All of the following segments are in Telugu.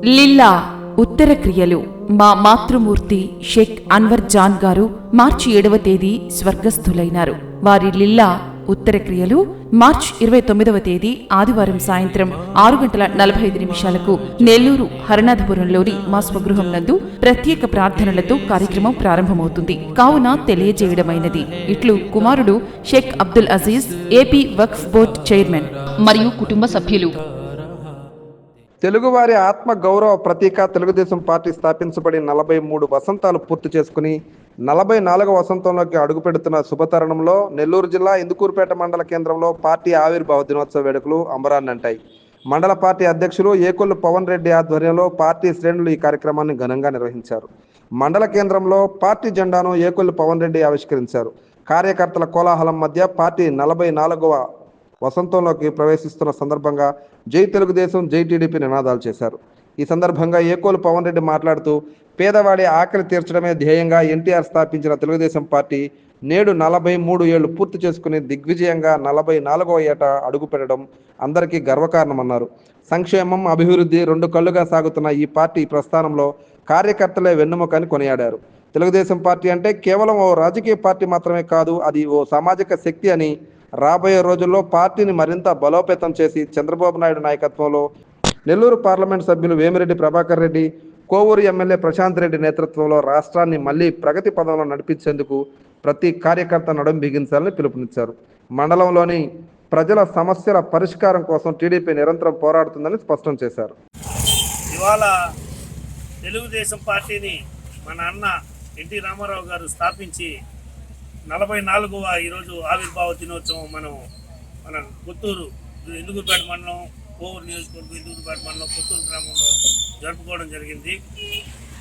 లిల్లా ఉత్తర క్రియలు. మా మాతృమూర్తి షేక్ అన్వర్ జాన్ గారు మార్చి 7వ తేదీ స్వర్గస్థులైనారు. వారి లిల్లా ఉత్తర క్రియలు మార్చి 29వ తేదీ ఆదివారం సాయంత్రం 6:45 నెల్లూరు హరనాథపురంలోని మా స్వగృహం నందు ప్రత్యేక ప్రార్థనలతో కార్యక్రమం ప్రారంభమవుతుంది. కావున తెలియజేయడమైనది. ఇట్లు కుమారుడు షేక్ అబ్దుల్ అజీజ్, ఏపీ వక్ఫ్ బోర్డ్ చైర్మన్ మరియు కుటుంబ సభ్యులు. తెలుగువారి ఆత్మ గౌరవ ప్రతీక తెలుగుదేశం పార్టీ స్థాపించబడి 43 వసంతాలు పూర్తి చేసుకుని 44వ వసంతంలోకి అడుగుపెడుతున్న శుభతరుణంలో నెల్లూరు జిల్లా ఇందుకూరుపేట మండల కేంద్రంలో పార్టీ ఆవిర్భావ దినోత్సవ వేడుకలు అంబరాన్నంటాయి. మండల పార్టీ అధ్యక్షులు ఏకొల్లు పవన్ రెడ్డి ఆధ్వర్యంలో పార్టీ శ్రేణులు ఈ కార్యక్రమాన్ని ఘనంగా నిర్వహించారు. మండల కేంద్రంలో పార్టీ జెండాను ఏకొల్లు పవన్ రెడ్డి ఆవిష్కరించారు. కార్యకర్తల కోలాహలం మధ్య పార్టీ 44వ వసంతంలోకి ప్రవేశిస్తున్న సందర్భంగా జై తెలుగుదేశం, జై టీడీపీ నినాదాలు చేశారు. ఈ సందర్భంగా ఏకోలు పవన్ రెడ్డి మాట్లాడుతూ, పేదవాడి ఆకలి తీర్చడమే ధ్యేయంగా ఎన్టీఆర్ స్థాపించిన తెలుగుదేశం పార్టీ నేడు 43 ఏళ్లు పూర్తి చేసుకుని దిగ్విజయంగా 44వ ఏట అడుగుపెట్టడం అందరికీ గర్వకారణమన్నారు. సంక్షేమం, అభివృద్ధి 2 కళ్లుగా సాగుతున్న ఈ పార్టీ ప్రస్థానంలో కార్యకర్తలే వెన్నుముకని కొనియాడారు. తెలుగుదేశం పార్టీ అంటే కేవలం ఓ రాజకీయ పార్టీ మాత్రమే కాదు, అది ఓ సామాజిక శక్తి అని, రాబోయే రోజుల్లో పార్టీని మరింత బలోపేతం చేసి చంద్రబాబు నాయుడు నాయకత్వంలో నెల్లూరు పార్లమెంట్ సభ్యులు వేమిరెడ్డి ప్రభాకర్ రెడ్డి, కోవూరు ఎమ్మెల్యే ప్రశాంత్ రెడ్డి నేతృత్వంలో రాష్ట్రాన్ని మళ్లీ ప్రగతి పదంలో నడిపించేందుకు ప్రతి కార్యకర్త నడుం బిగించాలని పిలుపునిచ్చారు. మండలంలోని ప్రజల సమస్యల పరిష్కారం కోసం టీడీపీ నిరంతరం పోరాడుతుందని స్పష్టం చేశారు. ఇవాళ తెలుగుదేశం పార్టీని మన అన్న ఎన్టీ రామారావు గారు స్థాపించి 44వ ఈరోజు ఆవిర్భావ దినోత్సవం మన కొత్తూరు ఇందుకూరుపేట మండలం, కోవూరు నియోజకవర్గం ఇందుకూరుపేట మండలం కొత్తూరు గ్రామంలో జరుపుకోవడం జరిగింది.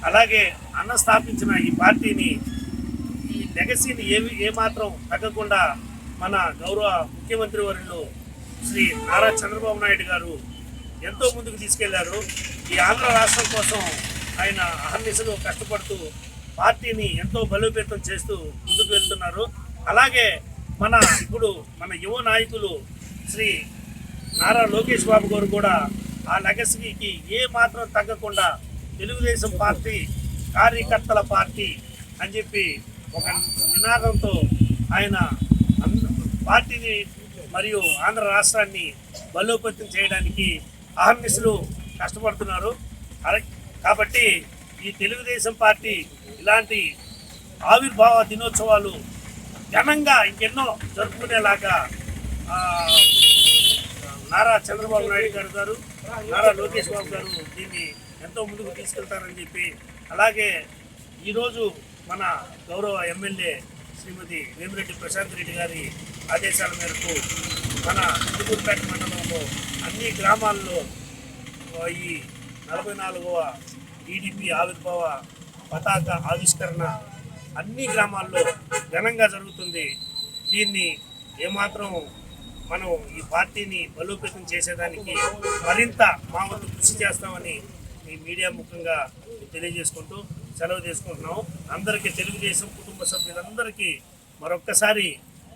అలాగే అన్న స్థాపించిన ఈ పార్టీని, ఈ లెగసీని ఏమాత్రం తగ్గకుండా మన గౌరవ ముఖ్యమంత్రి వర్యులు శ్రీ నారా చంద్రబాబు నాయుడు గారు ఎంతో ముందుకు తీసుకెళ్లారు. ఈ ఆంధ్ర రాష్ట్రం కోసం ఆయన అహర్నిశలు కష్టపడుతూ పార్టీని ఎంతో బలోపేతం చేస్తూ ముందుకు వెళ్తున్నారు. అలాగే ఇప్పుడు మన యువ నాయకులు శ్రీ నారా లోకేష్ బాబు గారు కూడా ఆ లెగసీకి ఏ మాత్రం తగ్గకుండా తెలుగుదేశం పార్టీ కార్యకర్తల పార్టీ అని చెప్పి ఒక నినాదంతో ఆయన పార్టీని మరియు ఆంధ్ర రాష్ట్రాన్ని బలోపేతం చేయడానికి అహర్నిశలు కష్టపడుతున్నారు. కాబట్టి ఈ తెలుగుదేశం పార్టీ ఇలాంటి ఆవిర్భావ దినోత్సవాలు ఘనంగా ఇంకెన్నో జరుపుకునేలాగా నారా చంద్రబాబు నాయుడు గారు, నారా లోకేష్ బాబు గారు దీన్ని ఎంతో ముందుకు తీసుకెళ్తారని చెప్పి, అలాగే ఈరోజు మన గౌరవ ఎమ్మెల్యే శ్రీమతి వేమిరెడ్డి ప్రశాంత్ రెడ్డి గారి ఆదేశాల మేరకు మన ఇందుకూరుపేట మండలంలో అన్ని గ్రామాల్లో ఈ 44వ టీడీపీ ఆవిర్భావ పతాక ఆవిష్కరణ అన్ని గ్రామాల్లో ఘనంగా జరుగుతుంది. దీన్ని ఏమాత్రం మనం ఈ పార్టీని బలోపేతం చేసేదానికి మరింత మా వంతు కృషి చేస్తామని ఈ మీడియా ముఖంగా తెలియజేసుకుంటూ సెలవు తీసుకుంటున్నాం. అందరికీ తెలుగుదేశం కుటుంబ సభ్యులందరికీ మరొక్కసారి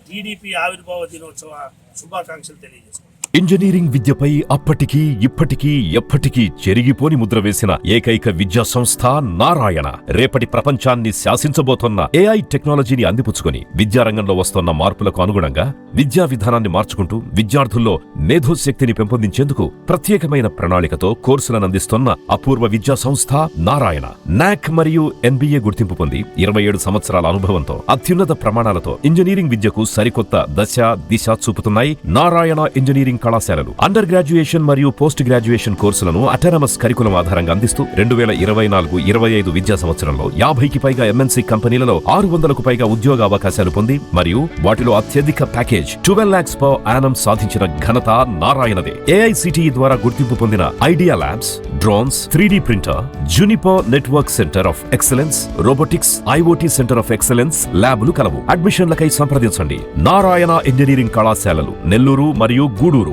టీడీపీ ఆవిర్భావ దినోత్సవ శుభాకాంక్షలు తెలియజేసుకుంటాం. ఇంజనీరింగ్ విద్యపై అప్పటికీ ఇప్పటికీ ఎప్పటికీ చెరిగిపోని ముద్ర వేసిన ఏకైక విద్యా సంస్థ నారాయణ. రేపటి ప్రపంచాన్ని శాసించబోతోన్న ఏఐ టెక్నాలజీని అందిపుచ్చుకొని విద్యారంగంలో వస్తున్న మార్పులకు అనుగుణంగా విద్యా విధానాన్ని మార్చుకుంటూ విద్యార్థుల్లో మేధోశక్తిని పెంపొందించేందుకు ప్రత్యేకమైన ప్రణాళికతో కోర్సులను అందిస్తున్న అపూర్వ విద్యా సంస్థ నారాయణ. నాక్ మరియు NBA గుర్తింపు పొంది 27 సంవత్సరాల అనుభవంతో అత్యున్నత ప్రమాణాలతో ఇంజనీరింగ్ విద్యకు సరికొత్త దశ దిశ చూపుతున్నాయి నారాయణ ఇంజనీరింగ్ కళాశాలలు. అండర్ గ్రాడ్యుయేషన్ మరియు పోస్ట్ గ్రాడ్యుయేషన్ కోర్సులను అటానమస్ కరికులం ఆధారంగా అందిస్తూ 2024-25 విద్యా సంవత్సరంలో 50కి పైగా MNC కంపెనీలలో 600కు పైగా ఉద్యోగ అవకాశాలు పొంది మరియు వాటిలో అత్యధిక ప్యాకేజ్ 12 lakhs per annum సాధించిన ఘనత నారాయణదే. AICTE ద్వారా గుర్తింపు పొందిన idea labs, drones, 3D printer, Juniper network centre of excellence, robotics, IoT centre of excellence ల్యాబులు కలవు. అడ్మిషన్లకై సంప్రదించండి. నారాయణ ఇంజనీరింగ్ కళాశాలలు నెల్లూరు మరియు గూడూరు.